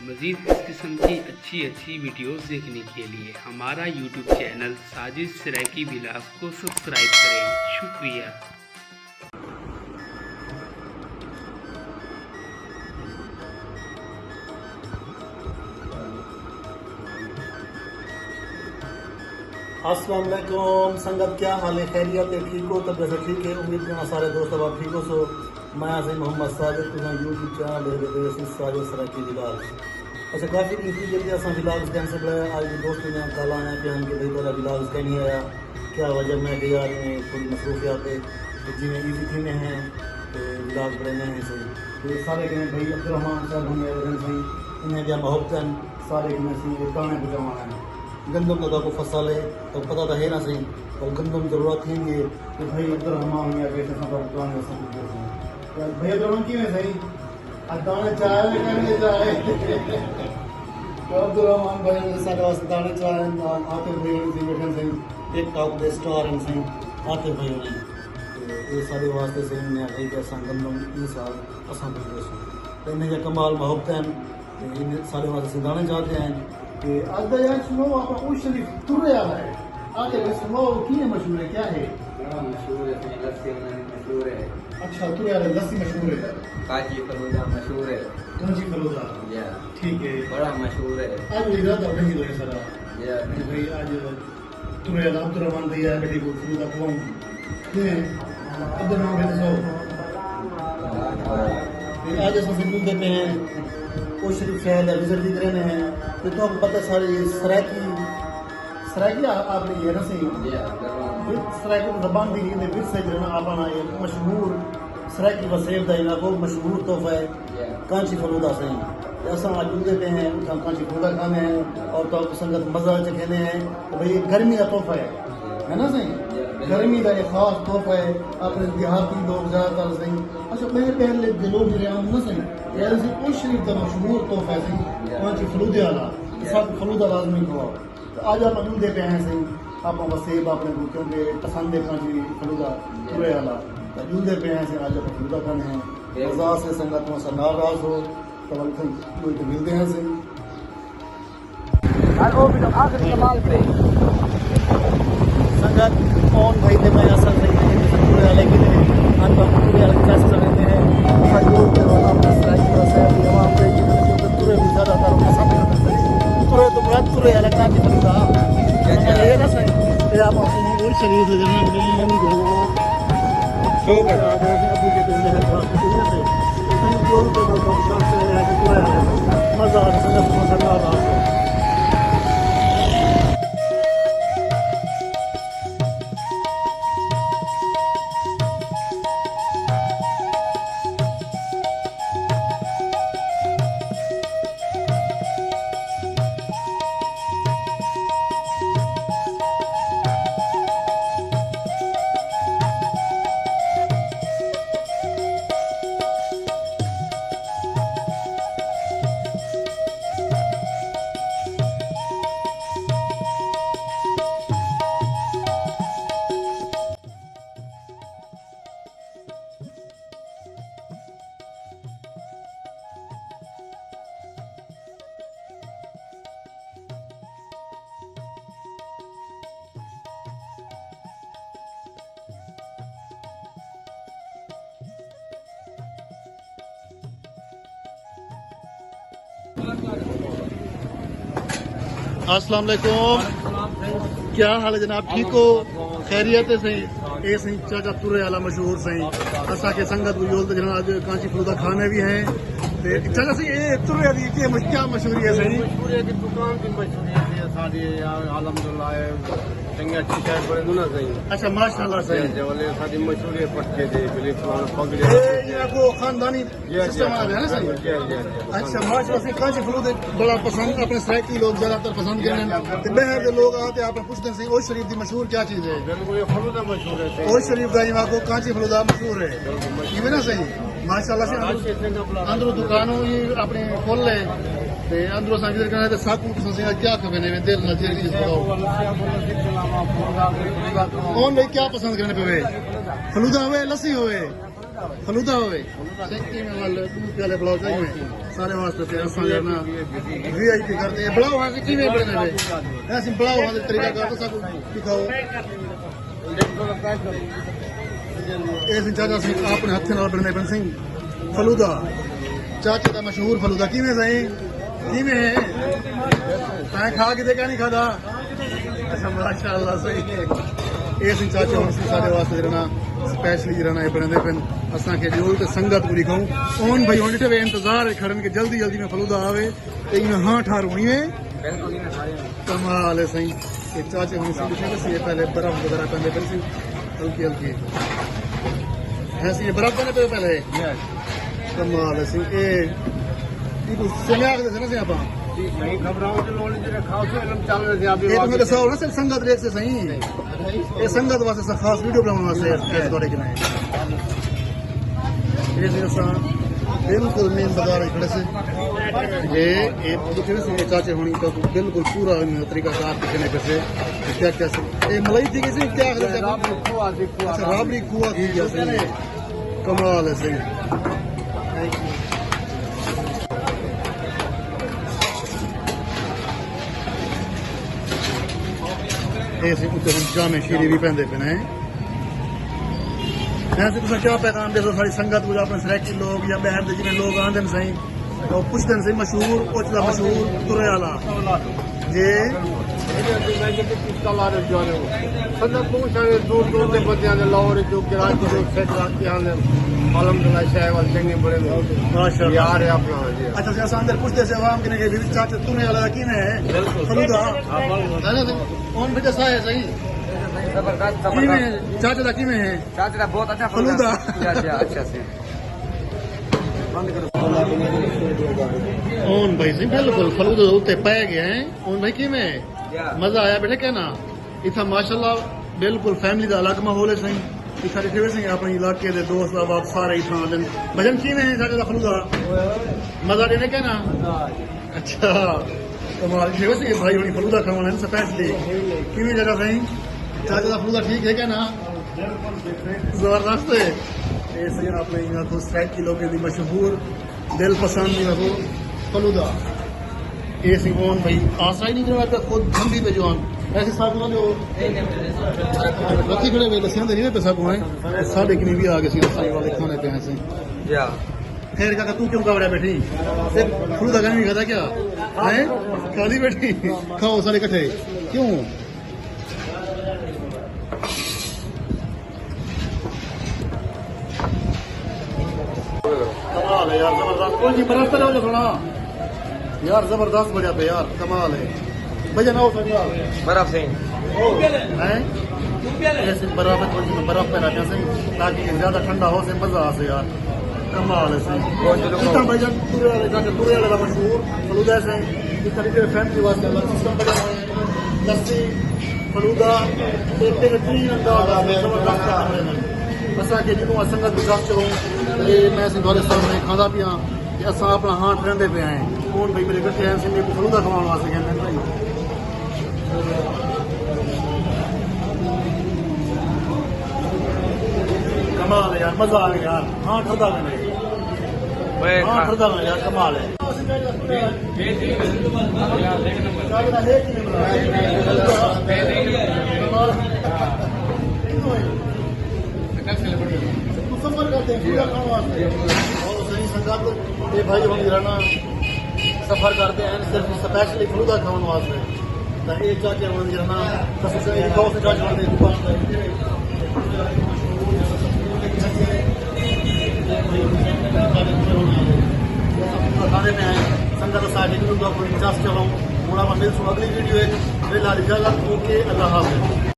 मज़ीद इस किस्म की अच्छी वीडियोस देखने के लिए हमारा यूट्यूब चैनल साजिद सराकी व्लॉग्स को सब्सक्राइब करें। शुक्रिया। अस्सलाम वालेकुम संगत, क्या हाल है? खैरियत है? ठीक हो? तब जैसे ठीक है, उम्मीद करना सारे दोस्त अब ठीक हो। सो मैं आज मोहम्मद साजिद तुम यूट्यूब चैनल है साजिद सराकी व्लॉग्स। अच्छा, काफ़ी इतनी जल्दी असा व्लॉग्स कैंसिल है। आज दोस्तों ने कल आया कि हम भाई तेरा व्लॉग्स कहीं नहीं आया, क्या वजह? मैं गया थोड़ी मसरूफियात जिन्हें ईजी थी में हैं तो व्लॉग बड़े हैं सही। तो सारे कहें भाई अब्दुलरहमान साहब हमें सही, इन्हें क्या मोहब्बतन सारे कहें सही गाने बजाना है। गंदम का को फसल है तो पता तो है ना सही, और गंदम जरूरत थी ये कि भाई अब्दुलरहमान या कैसे सब गाने सब भाई अब्दुलरहमान की में सही दाने चाय करने चाहे तो अब्दुलरहमान भाई सारे वास्ते दाने चाय आते भाई से बैठे सही एक टॉप दे स्टार इन सही आते भाई उन्हें ये सारे वास्ते सही ने भाई कैसा गंदम इन साल असा कुछ देसो तो इन्हें जो कमाल मोहब्बत है इन सारे वास्ते दाने चाहते हैं कि आज यार सुनो आप उस शरीफ तुरे आ रहा है आगे बस सुनो की है मशहूर है, क्या है? बड़ा मशहूर है, लस्सी मशहूर है। अच्छा, तुरे आ रहा लस्सी मशहूर है, काची फलूदा मशहूर है। कांची फलूदा या ठीक है, बड़ा मशहूर है। आज इरादा नहीं लगे सर या भाई आज तुरे आ अब्दुलरहमान भैया बेटी को फलूदा खवाऊं के अब्दुलरहमान भाई तो आज ऐसा सब देते हैं वो शरीफ शहर है विजिट दिख रहे हैं तो आपको पता सारी सराकी आपने ये ना सही सराकी जबान दी गई फिर से जो आपना ये मशहूर सराकी वसेब दा इलाको मशहूर तोहफा है कांची फलूदा सही। ऐसा आज देते हैं हम कांची फलूदा खाने हैं और तो संगत मजा चखने हैं तो भाई गर्मी का तोहफा है ना सही, गर्मी का एक खास तोहफा है अपने देहाती लोग ज़्यादातर सही। अच्छा, मैं पहले दिलों मेरे आम ना सही यार उस शरीफ का मशहूर तोहफा है सही कांची फलूदे वाला सब फलूदा लाजमी खवाओ। तो आज आप अजूल देते हैं सही आप वसेब अपने क्योंकि पसंद है कांची फलूदा तुरे वाला अजूल देते हैं सही आज आप फलूदा खाने हैं मजा से संगत में से नाराज हो तो मिलते हैं सही संगत कौन भाई थे मैं असल नहीं तुरे वाले की आज हम तुरे वाले टेस्ट कर लेते हैं अजूल के वाला सराकी वसेब जवाब पे तुरे भी ज़्यादातर पसंद करते हैं तुरे तो मुराद तुरे वाला कांची फलूदा ये ना सही ये आप अपने वो शरीर से जमा नहीं होगा शो कर अभी के दिन में है तो मजा आ रहा है। अस्सलाम वालेकुम, क्या हाल है जनाब? ठीक हो? खैरियत है सही? ये सही चाचा तुरे वाला मशहूर सही असा के संगत भी योल जनाब आज कांची फलूदा खाने भी हैं चाचा सही ये तुरे वाली क्या मशहूरी है सही? दुकान की मशहूरियत है सारी अल्हम्दुलिल्लाह चंगे अच्छी शहर पर ना सही। अच्छा, माशाल्लाह सही जवले सारी मशहूरियत पटके दे बिल्कुल फलाना पगले ये को खानदानी सिस्टम आ गया ना सही। अच्छा, माशाल्लाह से कांची फलूदे बड़ा पसंद अपने सराकी लोग ज्यादातर पसंद करते हैं तो बाहर के लोग आते आप पूछते हैं सही ओ शरीफ की मशहूर क्या चीज है? बिल्कुल ये फलूदा मशहूर है ओ शरीफ का यहाँ को कांची फलूदा मशहूर है ये ना सही। माशाल्लाह से अंदरों दुकानों ये अपने खोल ले ते अंदरों सा विजिट करना तो साकू से क्या खबे ने दिल ना जेल चीज बताओ कौन भाई क्या पसंद करने पे फलूदा होवे लस्सी होवे फलूदा होवे सेक्टी में वाले दूध वाले ब्लाउज चाहिए सारे वास्ते ते असा करना वीआईपी करते हैं ब्लाउज हां की में बने वे ऐसे ब्लाउज हां तरीका का तो सब दिखाओ ऐसे चाचा सिंह अपने हाथ नाल बनने बन सिंह फलूदा चाचा का मशहूर फलूदा की में सही की में है तै खा के देखा नहीं खाता अच्छा माशाल्लाह सही है इस चाचा हम सारे वास्ते रहना स्पेशली रहना है बने पिन असा के जो तो संगत पूरी खाऊं ओन भाई होने वे इंतजार खड़न के जल्दी जल्दी में फलूदा आवे ते में हां ठार होनी है कमाल है सही ये चाचा हम से पहले बर्फ वगैरह पहले फिर हल्की हल्की ऐसे ये बर्फ पहले पहले कमाल है सही ए तो सुनिया के ना से आपा नहीं घबराओ जो लोग जो खाओ से हम चल रहे थे अभी ये तो मेरे साथ ना सिर्फ संगत रेख से सही ये संगत वास्ते खास वीडियो बनाने वास्ते कैसे दौड़े के नहीं ये जैसा बिल्कुल मेन बाजार है खड़े से ये दुखे से चाचे होनी का बिल्कुल पूरा तरीका कार दिखने पे से क्या क्या ये मलाई थी कैसे क्या अच्छा राबड़ी कुआ थी जैसे कमाल है सही ऐसे कुछ हम जामे शीरी भी पहनते पे हैं ऐसे तुम क्या पैगाम दे सारी संगत को अपने सराकी लोग या बहर दे जिन्हें लोग आंदे सही तो पुछते से मशहूर ओचला मशहूर तुरे वाला जे संगत बहुत सारे दूर दूर से बच्चे आने लाहौर जो कराची जो सेट रखते आने अलहमदुलिल्लाह शहर वाले चंगे बड़े माशाल्लाह यार है अपना जी अच्छा से असा अंदर पुछते से आवाम के ने भी चाचा तुरे वाला की ने है फलूदा है ना कौन बेटा सा है सही जबरदस्त की में चाचा दा की में है चाचा बहुत अच्छा फलूदा अच्छा से ओन भाई जी बिल्कुल फलूदा उत्ते पै गए हैं ओन भाई की में मजा आया बेटे कहना इतना माशाल्लाह बिल्कुल फैमिली का अलग माहौल है सही इतना देखे सही अपने इलाके के दोस्त अब सारे इतना दिन भजन की में है चाचा दा फलूदा मजा देने कहना अच्छा कमाल देखे सही भाई होनी फलूदा खावाना है स्पेशली की में जरा सही चाचा दा फलूदा ठीक है कहना जबरदस्त है ऐसे आपने यहाँ तो स्ट्राइक की लोगों की मशहूर दिल पसंद नहीं रखो फलूदा ये सिंगोन भाई आशा ही नहीं करवा खुद ठंडी पे जवान ऐसे सागू जो रखी खड़े हुए दसिया नहीं पे सागू है साढ़े किनी भी आ गए साई वाले खाने पे ऐसे खैर का तू क्यों घबरा बैठी सिर्फ फलूदा का नहीं खाता क्या है खाली बैठी खाओ सारे इकट्ठे क्यों कमाल है यार जबरदस्त कोई नहीं बरसता रहो थोड़ा यार जबरदस्त बढ़िया पे यार कमाल है भैया ना हो सकता बर्फ से हैं ऐसे बर्फ है थोड़ी सी बर्फ पे रखने से ताकि ज्यादा ठंडा हो से मजा आ से यार कमाल है सही इतना भैया पूरे वाले जाके पूरे वाले का मशहूर फलूदा से इस तरीके से फैमिली वास्ते अलग सिस्टम बना हुआ है लस्सी फलूदा एक तीन अंदाज जबरदस्त असा के जिन्हों संगत विकास चलो ये मैं सिंधुरे सामने खादा पिया कि असा अपना हाथ रहते पे आए कौन भाई मेरे कट्ठे हैं सिंधे को फलूदा खवाने वास्ते कहते हैं भाई कमाल है यार मजा आ गया यार हाँ ठरदा गए हाँ ठरदा गए यार कमाल है संपर्क करते हैं पूरा खाने वास्ते और सही संगत ये भाई हम रहना सफर करते हैं सिर्फ स्पेशली फलूदा खाने वास्ते तो ये चाचे हम रहना सबसे गाँव से चाचे वाले दुकान खाने में आए संगत साढ़े किलो कोई 50 चलो थोड़ा मिल अगली वीडियो है ओके अल्लाह हाफ़िज़।